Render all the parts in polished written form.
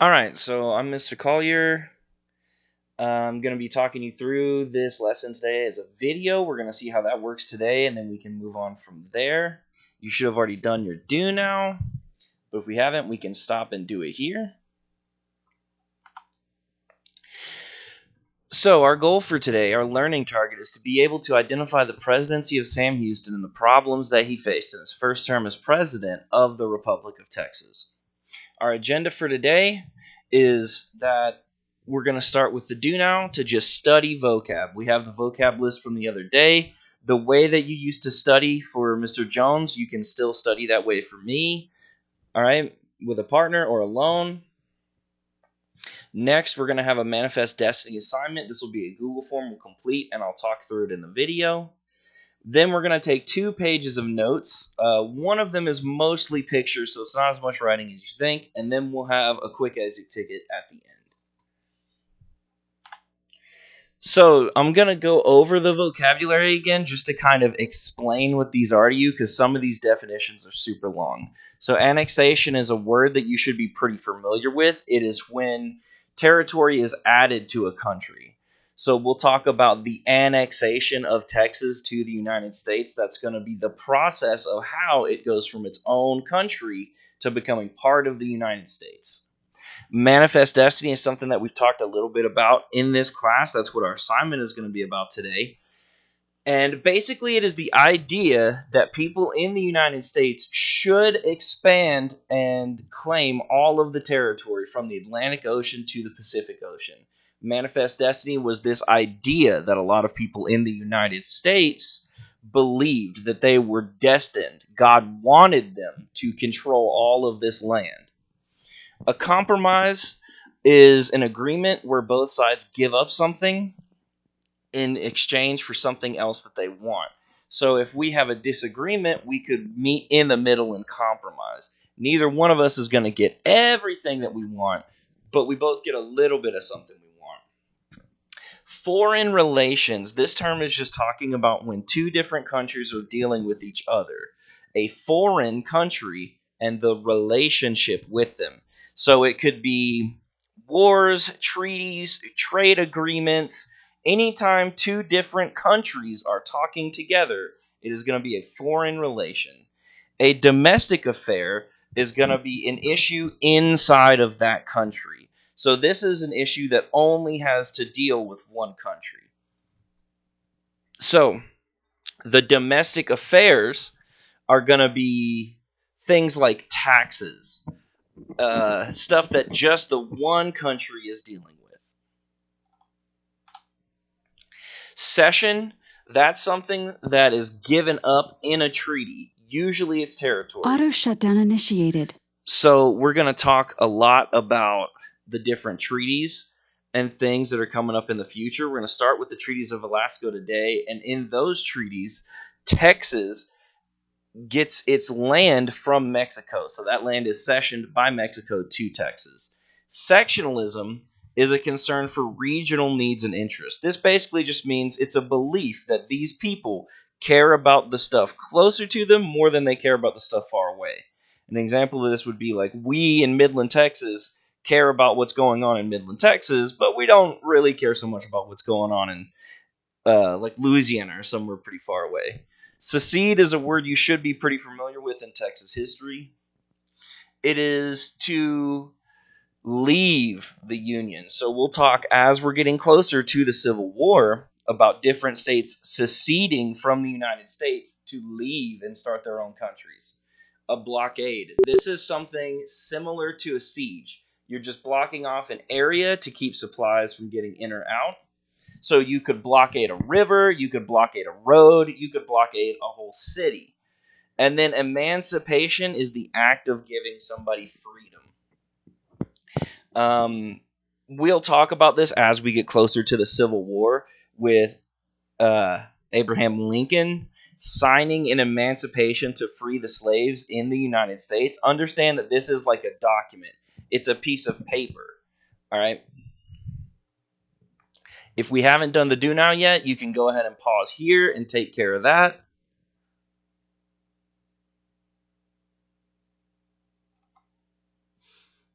All right, so I'm Mr. Collier. I'm going to be talking you through this lesson today as a video. We're going to see how that works today, and then we can move on from there. You should have already done your do now, but if we haven't, we can stop and do it here. So our goal for today, our learning target, is to be able to identify the presidency of Sam Houston and the problems that he faced in his first term as president of the Republic of Texas. Our agenda for today is that we're going to start with the do now to just study vocab. We have the vocab list from the other day. The way that you used to study for Mr. Jones, you can still study that way for me, all right, with a partner or alone. Next, we're going to have a manifest destiny assignment. This will be a Google form we'll complete, and I'll talk through it in the video. Then we're going to take 2 pages of notes. One of them is mostly pictures, so it's not as much writing as you think. And then we'll have a quick exit ticket at the end. So I'm going to go over the vocabulary again just to kind of explain what these are to you, because some of these definitions are super long. So annexation is a word that you should be pretty familiar with. It is when territory is added to a country. So we'll talk about the annexation of Texas to the United States. That's going to be the process of how it goes from its own country to becoming part of the United States. Manifest destiny is something that we've talked a little bit about in this class. That's what our assignment is going to be about today. And basically, it is the idea that people in the United States should expand and claim all of the territory from the Atlantic Ocean to the Pacific Ocean. Manifest destiny was this idea that a lot of people in the United States believed that they were destined. God wanted them to control all of this land. A compromise is an agreement where both sides give up something in exchange for something else that they want. So if we have a disagreement, we could meet in the middle and compromise. Neither one of us is going to get everything that we want, but we both get a little bit of something we want. Foreign relations. This term is just talking about when 2 different countries are dealing with each other. A foreign country and the relationship with them. So it could be wars, treaties, trade agreements. Anytime 2 different countries are talking together, it is going to be a foreign relation. A domestic affair is going to be an issue inside of that country. So this is an issue that only has to deal with one country. So the domestic affairs are going to be things like taxes, stuff that just the one country is dealing with. Cession, that's something that is given up in a treaty. Usually it's territory. Auto shutdown initiated. So we're going to talk a lot about the different treaties and things that are coming up in the future. We're going to start with the treaties of Alaska today. And in those treaties, Texas gets its land from Mexico. So that land is cessioned by Mexico to Texas. Sectionalism is a concern for regional needs and interests. This basically just means it's a belief that these people care about the stuff closer to them more than they care about the stuff far away. An example of this would be like we in Midland, Texas care about what's going on in Midland, Texas, but we don't really care so much about what's going on in like Louisiana or somewhere pretty far away. Secede is a word you should be pretty familiar with in Texas history. It is to leave the Union. So we'll talk as we're getting closer to the Civil War about different states seceding from the United States to leave and start their own countries. A blockade. This is something similar to a siege. You're just blocking off an area to keep supplies from getting in or out. So you could blockade a river, you could blockade a road, you could blockade a whole city. And then emancipation is the act of giving somebody freedom. We'll talk about this as we get closer to the Civil War with Abraham Lincoln signing an emancipation to free the slaves in the United States. Understand that this is like a document. It's a piece of paper. All right. If we haven't done the do now yet, you can go ahead and pause here and take care of that.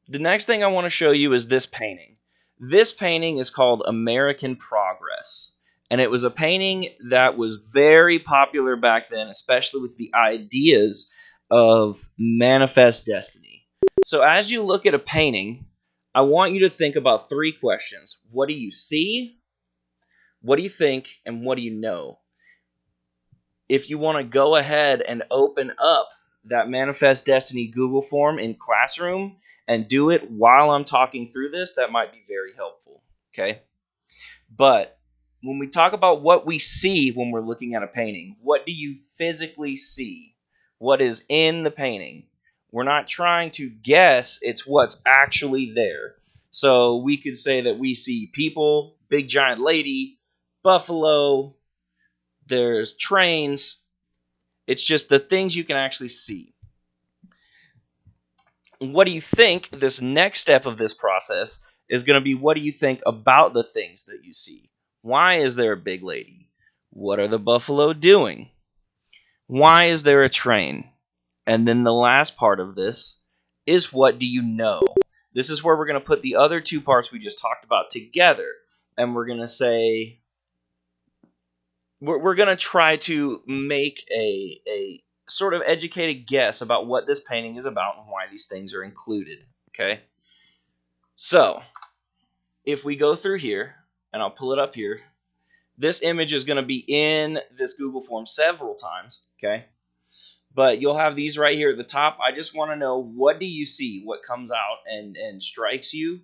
The next thing I want to show you is this painting. This painting is called American Progress. And it was a painting that was very popular back then, especially with the ideas of manifest destiny. So as you look at a painting, I want you to think about three questions. What do you see? What do you think? And what do you know? If you want to go ahead and open up that Manifest Destiny Google form in Classroom and do it while I'm talking through this, that might be very helpful. Okay. But when we talk about what we see when we're looking at a painting, what do you physically see? What is in the painting? We're not trying to guess, it's what's actually there. So we could say that we see people, big giant lady, buffalo, there's trains. It's just the things you can actually see. What do you think this next step of this process is going to be? What do you think about the things that you see? Why is there a big lady? What are the buffalo doing? Why is there a train? And then the last part of this is, what do you know? This is where we're going to put the other two parts we just talked about together. And we're going to say, we're going to try to make a sort of educated guess about what this painting is about and why these things are included. Okay? So, if we go through here, and I'll pull it up here, this image is going to be in this Google form several times. Okay? But you'll have these right here at the top. I just want to know, what do you see? What comes out and strikes you?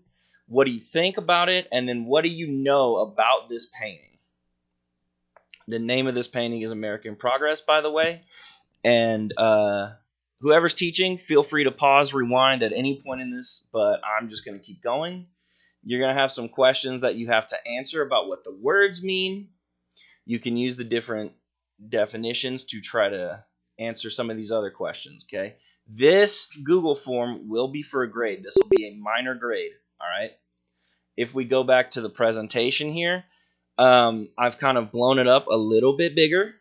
What do you think about it? And then what do you know about this painting? The name of this painting is American Progress, by the way. And whoever's teaching, feel free to pause, rewind at any point in this, but I'm just going to keep going. You're going to have some questions that you have to answer about what the words mean. You can use the different definitions to try to answer some of these other questions, okay? This Google form will be for a grade. This will be a minor grade, all right? If we go back to the presentation here, I've kind of blown it up a little bit bigger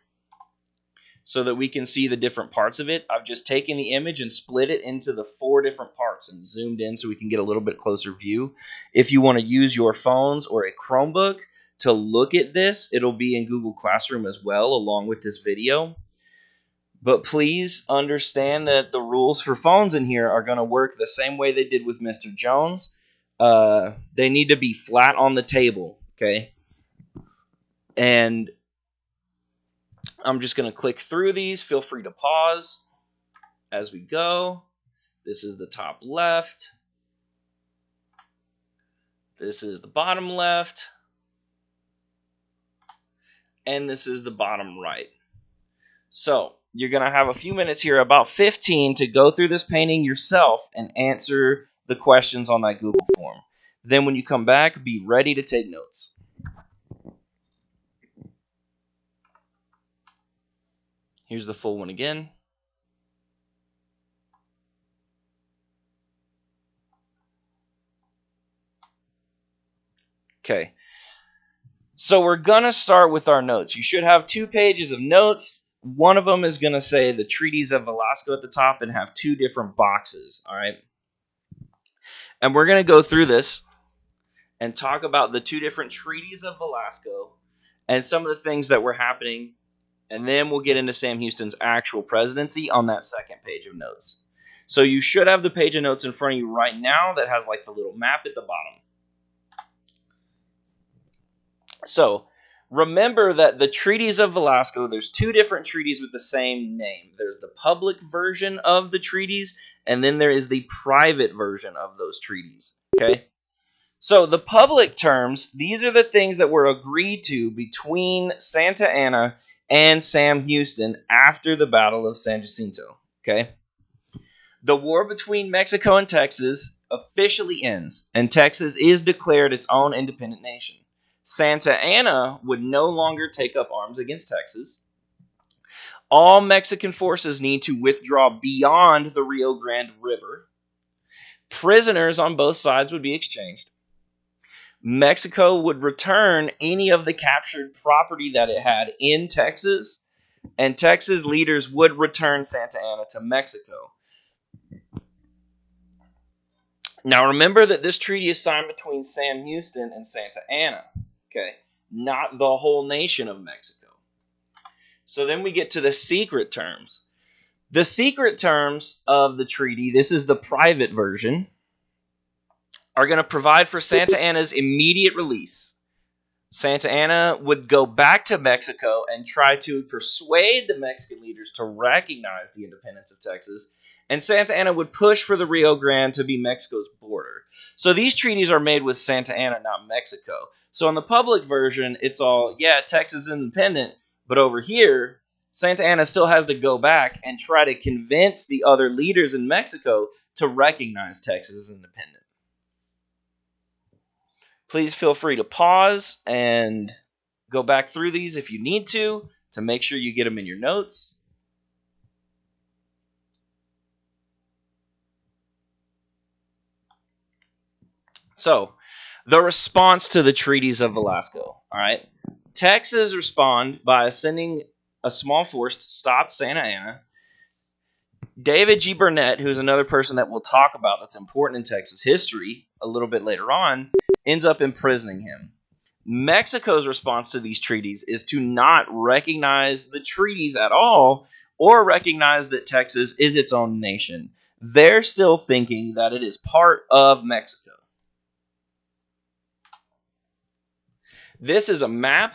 so that we can see the different parts of it. I've just taken the image and split it into the 4 different parts and zoomed in so we can get a little bit closer view. If you want to use your phones or a Chromebook to look at this, it'll be in Google Classroom as well, along with this video. But please understand that the rules for phones in here are going to work the same way they did with Mr. Jones. They need to be flat on the table, okay? And I'm just going to click through these. Feel free to pause as we go. This is the top left. This is the bottom left. And this is the bottom right. So you're going to have a few minutes here, about 15, to go through this painting yourself and answer the questions on that Google form. Then when you come back, be ready to take notes. Here's the full one again. Okay. So we're going to start with our notes. You should have 2 pages of notes. One of them is going to say the Treaties of Velasco at the top and have 2 different boxes, all right? And we're going to go through this and talk about the 2 different Treaties of Velasco and some of the things that were happening. And then we'll get into Sam Houston's actual presidency on that second page of notes. So you should have the page of notes in front of you right now that has like the little map at the bottom. So remember that the Treaties of Velasco, there's 2 different treaties with the same name. There's the public version of the treaties, and then there is the private version of those treaties. Okay? So the public terms, these are the things that were agreed to between Santa Anna and Sam Houston after the Battle of San Jacinto. Okay? The war between Mexico and Texas officially ends, and Texas is declared its own independent nation. Santa Anna would no longer take up arms against Texas. All Mexican forces need to withdraw beyond the Rio Grande River. Prisoners on both sides would be exchanged. Mexico would return any of the captured property that it had in Texas, and Texas leaders would return Santa Anna to Mexico. Now remember that this treaty is signed between Sam Houston and Santa Anna, okay? Not the whole nation of Mexico. So then we get to the secret terms. The secret terms of the treaty, this is the private version, are going to provide for Santa Anna's immediate release. Santa Anna would go back to Mexico and try to persuade the Mexican leaders to recognize the independence of Texas, and Santa Anna would push for the Rio Grande to be Mexico's border. So these treaties are made with Santa Anna, not Mexico. So in the public version, it's all, yeah, Texas is independent, but over here, Santa Anna still has to go back and try to convince the other leaders in Mexico to recognize Texas as independent. Please feel free to pause and go back through these if you need to make sure you get them in your notes. So, the response to the treaties of Velasco. All right. Texas respond by sending a small force to stop Santa Anna. David G. Burnett, who's another person that we'll talk about that's important in Texas history a little bit later on, ends up imprisoning him. Mexico's response to these treaties is to not recognize the treaties at all or recognize that Texas is its own nation. They're still thinking that it is part of Mexico. This is a map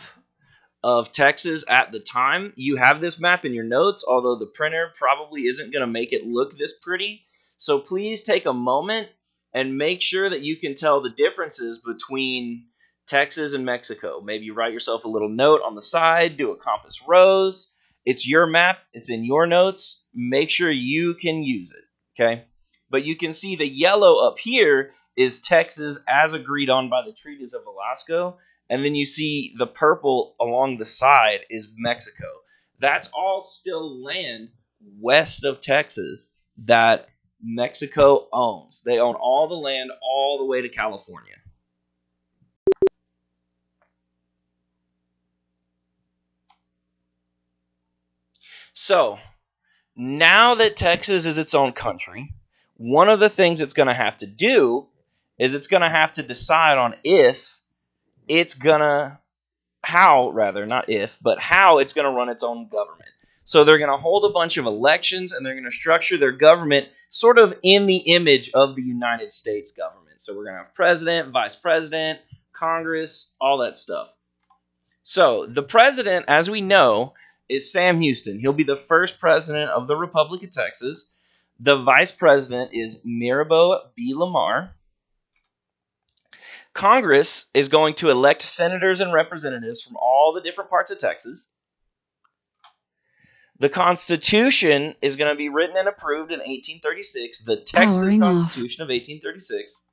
of Texas at the time. You have this map in your notes, although the printer probably isn't going to make it look this pretty. So please take a moment and make sure that you can tell the differences between Texas and Mexico. Maybe write yourself a little note on the side, do a compass rose. It's your map, it's in your notes. Make sure you can use it, okay? But you can see the yellow up here is Texas as agreed on by the treaties of Velasco. And then you see the purple along the side is Mexico. That's all still land west of Texas that Mexico owns. They own all the land all the way to California. So, now that Texas is its own country, one of the things it's going to have to do is it's going to have to decide on if it's going to how it's going to run its own government. So they're going to hold a bunch of elections and they're going to structure their government sort of in the image of the United States government. So we're going to have president, vice president, Congress, all that stuff. So the president, as we know, is Sam Houston. He'll be the first president of the Republic of Texas. The vice president is Mirabeau B. Lamar. Congress is going to elect senators and representatives from all the different parts of Texas. The Constitution is going to be written and approved in 1836, the Texas Constitution of 1836.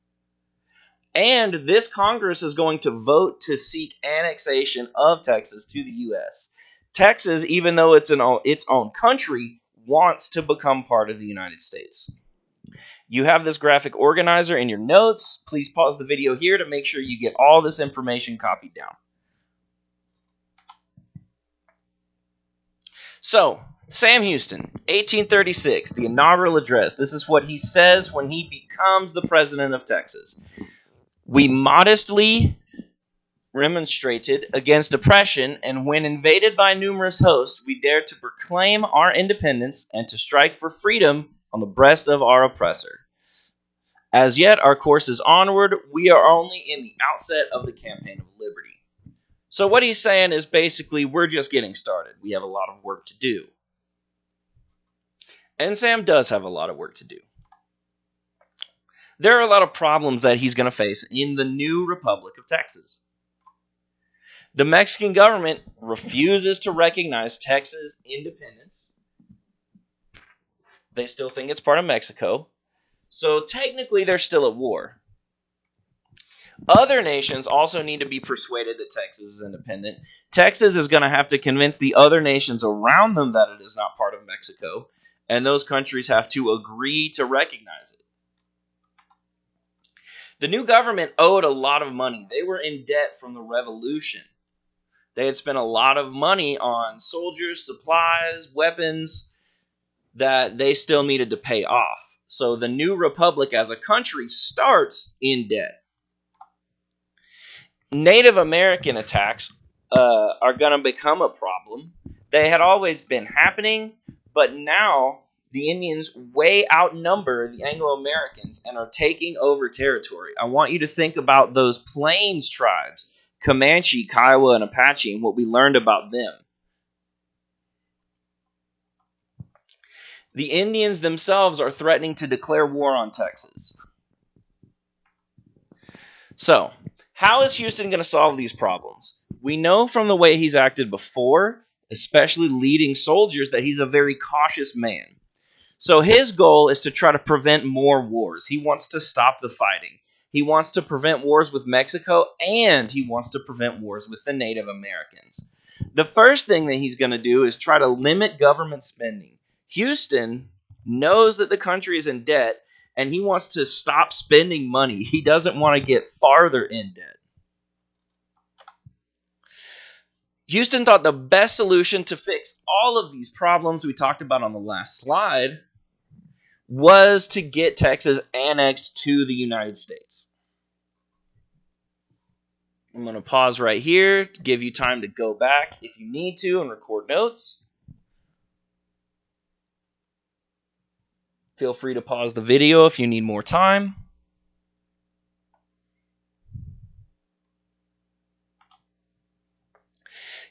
And this Congress is going to vote to seek annexation of Texas to the U.S. Texas, even though it's its own country, wants to become part of the United States. You have this graphic organizer in your notes. Please pause the video here to make sure you get all this information copied down. So, Sam Houston, 1836, the inaugural address. This is what he says when he becomes the president of Texas. We modestly remonstrated against oppression, and when invaded by numerous hosts, we dared to proclaim our independence and to strike for freedom on the breast of our oppressor. As yet, our course is onward. We are only in the outset of the campaign of liberty. So what he's saying is basically, we're just getting started. We have a lot of work to do. And Sam does have a lot of work to do. There are a lot of problems that he's going to face in the new Republic of Texas. The Mexican government refuses to recognize Texas' independence. They still think it's part of Mexico. So technically, they're still at war. Other nations also need to be persuaded that Texas is independent. Texas is going to have to convince the other nations around them that it is not part of Mexico, and those countries have to agree to recognize it. The new government owed a lot of money. They were in debt from the revolution. They had spent a lot of money on soldiers, supplies, weapons that they still needed to pay off. So the new republic as a country starts in debt. Native American attacks are going to become a problem. They had always been happening, but now the Indians way outnumber the Anglo Americans and are taking over territory. I want you to think about those Plains tribes, Comanche, Kiowa, and Apache, and what we learned about them. The Indians themselves are threatening to declare war on Texas. So, how is Houston going to solve these problems? We know from the way he's acted before, especially leading soldiers, that he's a very cautious man. So his goal is to try to prevent more wars. He wants to stop the fighting. He wants to prevent wars with Mexico, and he wants to prevent wars with the Native Americans. The first thing that he's going to do is try to limit government spending. Houston knows that the country is in debt, and he wants to stop spending money. He doesn't want to get farther in debt. Houston thought the best solution to fix all of these problems we talked about on the last slide was to get Texas annexed to the United States. I'm going to pause right here to give you time to go back if you need to and record notes. Feel free to pause the video if you need more time.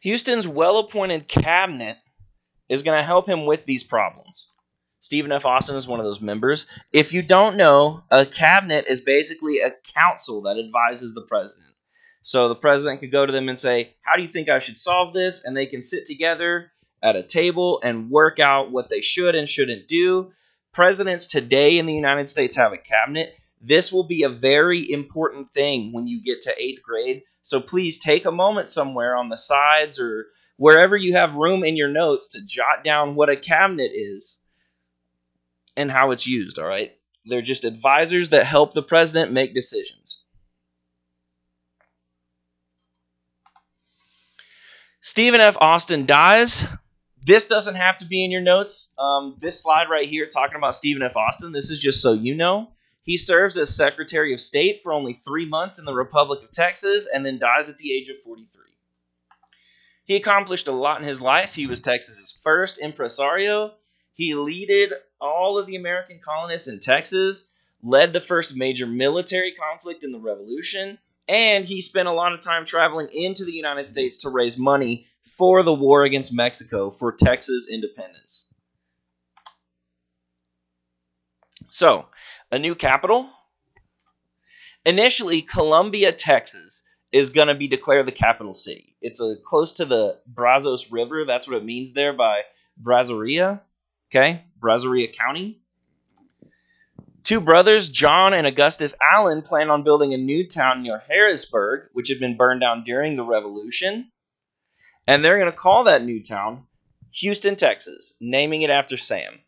Houston's well-appointed cabinet is going to help him with these problems. Stephen F. Austin is one of those members. If you don't know, a cabinet is basically a council that advises the president. So the president could go to them and say, how do you think I should solve this? And they can sit together at a table and work out what they should and shouldn't do. Presidents today in the United States have a cabinet. This will be a very important thing when you get to 8th grade. So please take a moment somewhere on the sides or wherever you have room in your notes to jot down what a cabinet is and how it's used, all right? They're just advisors that help the president make decisions. Stephen F. Austin dies. This doesn't have to be in your notes. This slide right here talking about Stephen F. Austin, this is just so you know. He serves as Secretary of State for only 3 months in the Republic of Texas and then dies at the age of 43. He accomplished a lot in his life. He was Texas's first impresario. He leaded all of the American colonists in Texas, led the first major military conflict in the Revolution, and he spent a lot of time traveling into the United States to raise money for the war against Mexico for Texas independence. So, a new capital. Initially, Columbia, Texas is going to be declared the capital city. It's close to the Brazos River. That's what it means there by Brazoria. Okay, Brazoria County. Two brothers, John and Augustus Allen, plan on building a new town near Harrisburg, which had been burned down during the Revolution. And they're going to call that new town Houston, Texas, naming it after Sam.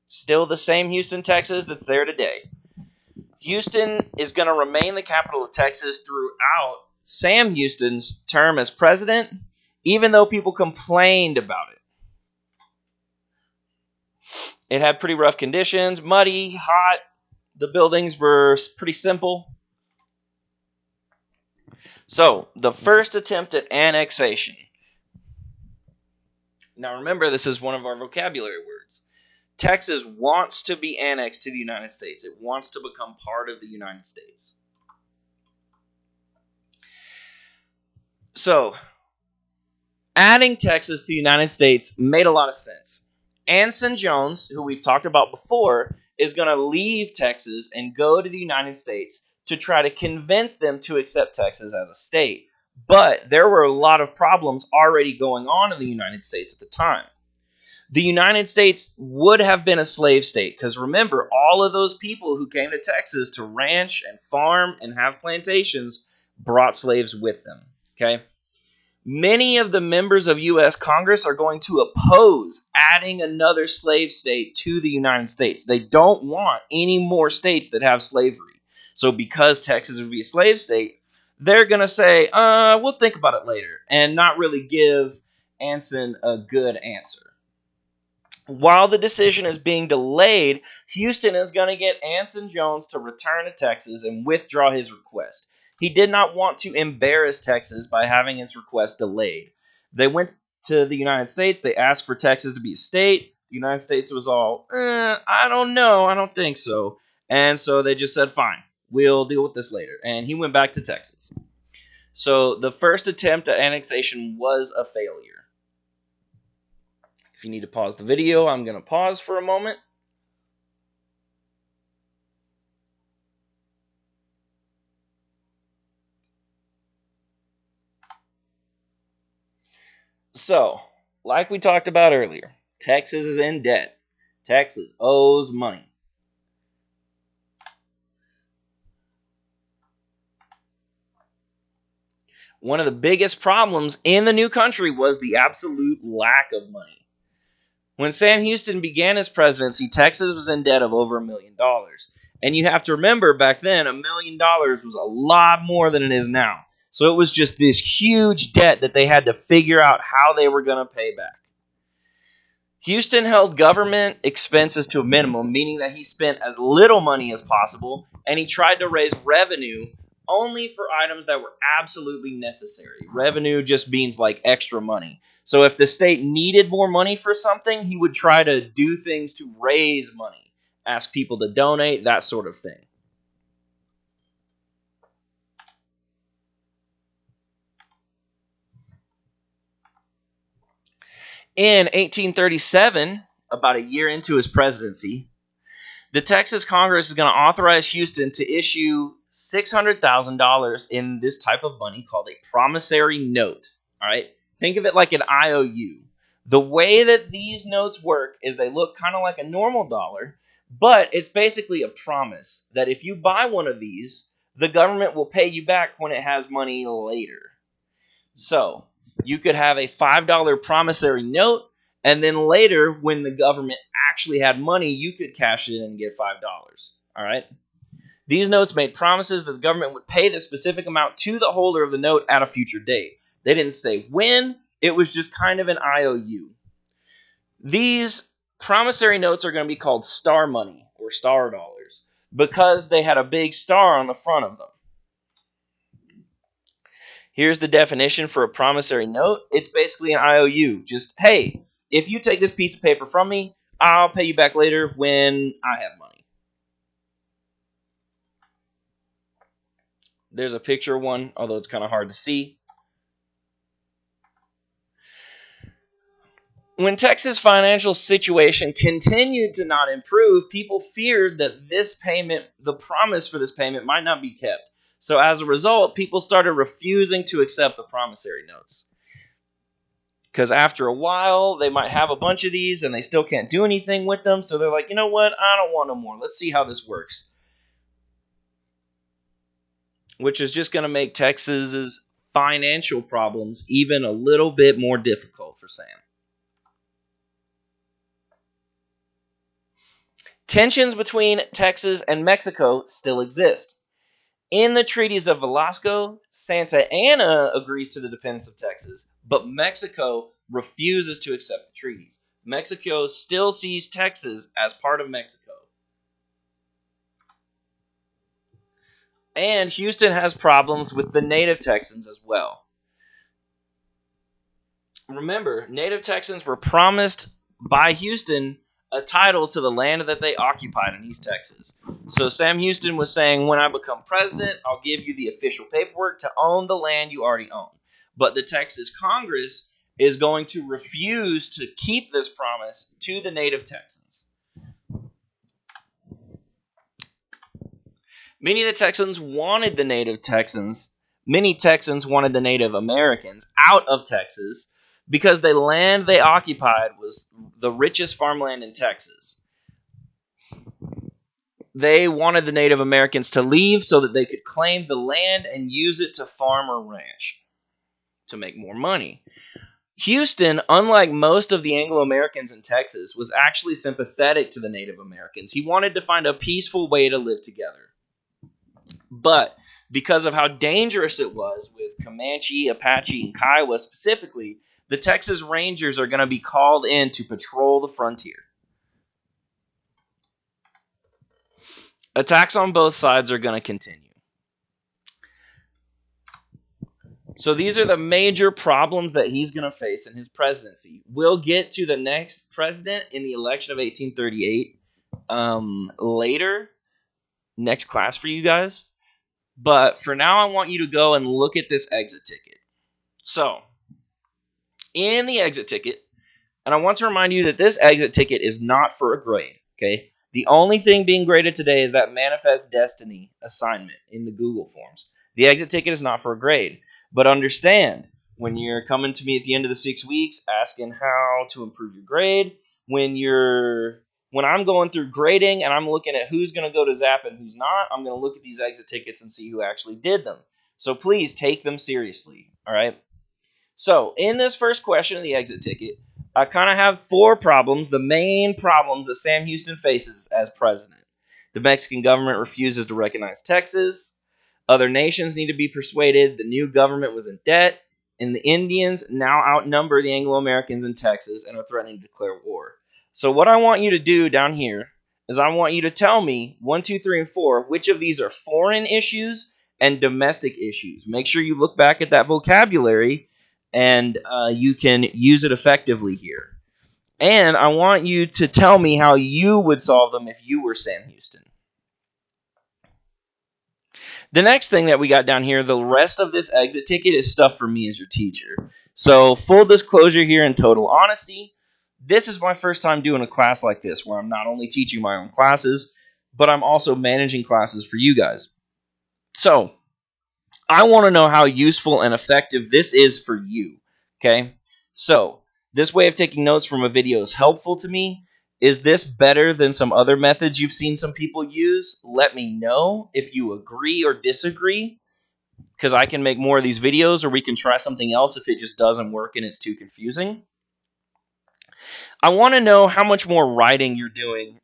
Still the same Houston, Texas that's there today. Houston is going to remain the capital of Texas throughout Sam Houston's term as president, even though people complained about it. It had pretty rough conditions, muddy, hot. The buildings were pretty simple. So, the first attempt at annexation. Now remember, this is one of our vocabulary words. Texas wants to be annexed to the United States. It wants to become part of the United States. So, adding Texas to the United States made a lot of sense. Anson Jones, who we've talked about before, is going to leave Texas and go to the United States to try to convince them to accept Texas as a state. But there were a lot of problems already going on in the United States at the time. The United States would have been a slave state because remember, all of those people who came to Texas to ranch and farm and have plantations brought slaves with them. Okay? Many of the members of U.S. Congress are going to oppose adding another slave state to the United States. They don't want any more states that have slavery. So because Texas would be a slave state, they're going to say, we'll think about it later, and not really give Anson a good answer. While the decision is being delayed, Houston is going to get Anson Jones to return to Texas and withdraw his request. He did not want to embarrass Texas by having his request delayed. They went to the United States. They asked for Texas to be a state. The United States was all, I don't know. I don't think so. And so they just said, fine, we'll deal with this later. And he went back to Texas. So the first attempt at annexation was a failure. If you need to pause the video, I'm going to pause for a moment. So, like we talked about earlier, Texas is in debt. Texas owes money. One of the biggest problems in the new country was the absolute lack of money. When Sam Houston began his presidency, Texas was in debt of over $1 million. And you have to remember, back then, $1 million was a lot more than it is now. So it was just this huge debt that they had to figure out how they were going to pay back. Houston held government expenses to a minimum, meaning that he spent as little money as possible, and he tried to raise revenue only for items that were absolutely necessary. Revenue just means like extra money. So if the state needed more money for something, he would try to do things to raise money, ask people to donate, that sort of thing. In 1837, about a year into his presidency, the Texas Congress is going to authorize Houston to issue $600,000 in this type of money called a promissory note. All right, think of it like an IOU. The way that these notes work is they look kind of like a normal dollar, but it's basically a promise that if you buy one of these, the government will pay you back when it has money later. So you could have a $5 promissory note, and then later, when the government actually had money, you could cash it in and get $5. All right? These notes made promises that the government would pay the specific amount to the holder of the note at a future date. They didn't say when, it was just kind of an IOU. These promissory notes are going to be called star money or star dollars because they had a big star on the front of them. Here's the definition for a promissory note. It's basically an IOU. Just, hey, if you take this piece of paper from me, I'll pay you back later when I have money. There's a picture of one, although it's kind of hard to see. When Texas' financial situation continued to not improve, people feared that this payment, the promise for this payment, might not be kept. So as a result, people started refusing to accept the promissory notes. Because after a while, they might have a bunch of these and they still can't do anything with them. So they're like, you know what? I don't want no more. Let's see how this works. Which is just going to make Texas's financial problems even a little bit more difficult for Sam. Tensions between Texas and Mexico still exist. In the treaties of Velasco, Santa Anna agrees to the independence of Texas, but Mexico refuses to accept the treaties. Mexico still sees Texas as part of Mexico. And Houston has problems with the native Texans as well. Remember, native Texans were promised by Houston a title to the land that they occupied in East Texas. So Sam Houston was saying, when I become president, I'll give you the official paperwork to own the land you already own. But the Texas Congress is going to refuse to keep this promise to the native Texans. Many Texans wanted the native Americans out of Texas because the land they occupied was the richest farmland in Texas. They wanted the Native Americans to leave so that they could claim the land and use it to farm or ranch to make more money. Houston, unlike most of the Anglo-Americans in Texas, was actually sympathetic to the Native Americans. He wanted to find a peaceful way to live together. But because of how dangerous it was with Comanche, Apache, and Kiowa specifically, The Texas Rangers are going to be called in to patrol the frontier. Attacks on both sides are going to continue. So these are the major problems that he's going to face in his presidency. We'll get to the next president in the election of 1838 later, next class for you guys. But for now, I want you to go and look at this exit ticket. So, in the exit ticket, and I want to remind you that this exit ticket is not for a grade, okay? The only thing being graded today is that Manifest Destiny assignment in the Google Forms. The exit ticket is not for a grade. But understand, when you're coming to me at the end of the 6 weeks asking how to improve your grade, when I'm going through grading and I'm looking at who's going to go to Zap and who's not, I'm going to look at these exit tickets and see who actually did them. So please take them seriously, all right? So in this first question of the exit ticket, I kind of have 4 problems, the main problems that Sam Houston faces as president. The Mexican government refuses to recognize Texas. Other nations need to be persuaded. The new government was in debt. And the Indians now outnumber the Anglo-Americans in Texas and are threatening to declare war. So what I want you to do down here is I want you to tell me 1, 2, 3, and 4, which of these are foreign issues and domestic issues. Make sure you look back at that vocabulary and you can use it effectively here. And I want you to tell me how you would solve them if you were Sam Houston. The next thing that we got down here, the rest of this exit ticket is stuff for me as your teacher. So full disclosure here and total honesty, this is my first time doing a class like this where I'm not only teaching my own classes, but I'm also managing classes for you guys. So I want to know how useful and effective this is for you, okay? So this way of taking notes from a video is helpful to me. Is this better than some other methods you've seen some people use? Let me know if you agree or disagree, because I can make more of these videos, or we can try something else if it just doesn't work and it's too confusing. I want to know how much more writing you're doing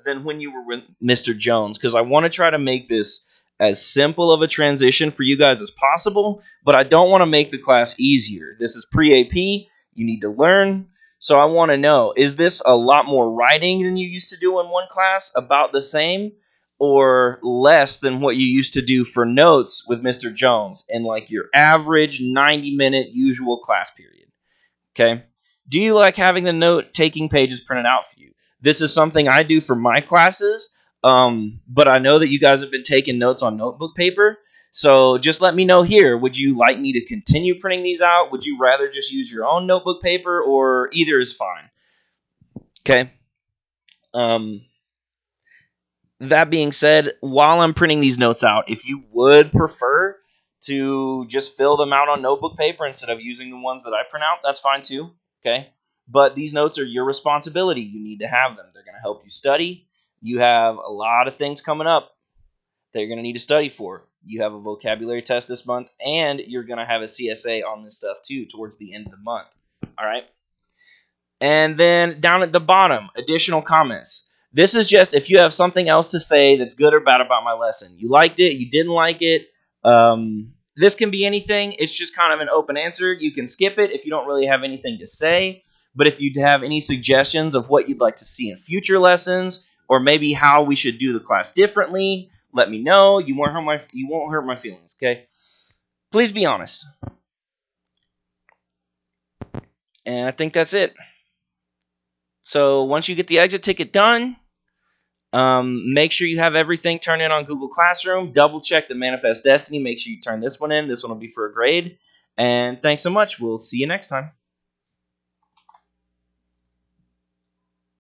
than when you were with Mr. Jones, because I want to try to make this as simple of a transition for you guys as possible, but I don't want to make the class easier. This is pre-AP. You need to learn. So I want to know, is this a lot more writing than you used to do in one class, about the same, or less than what you used to do for notes with Mr. Jones in like your average 90-minute usual class period? Okay? Do you like having the note-taking pages printed out for you? This is something I do for my classes, but I know that you guys have been taking notes on notebook paper. So just let me know here. Would you like me to continue printing these out? Would you rather just use your own notebook paper, or either is fine? Okay. That being said, while I'm printing these notes out, if you would prefer to just fill them out on notebook paper instead of using the ones that I print out, that's fine too. Okay. But these notes are your responsibility. You need to have them. They're going to help you study. You have a lot of things coming up that you're going to need to study for. You have a vocabulary test this month, and you're going to have a CSA on this stuff too towards the end of the month. All right. And then down at the bottom, additional comments. This is just if you have something else to say that's good or bad about my lesson. You liked it, you didn't like it. This can be anything. It's just kind of an open answer. You can skip it if you don't really have anything to say. But if you have any suggestions of what you'd like to see in future lessons, or maybe how we should do the class differently, let me know. You won't hurt my feelings, okay? Please be honest. And I think that's it. So once you get the exit ticket done, make sure you have everything turned in on Google Classroom. Double check the Manifest Destiny. Make sure you turn this one in. This one will be for a grade. And thanks so much. We'll see you next time.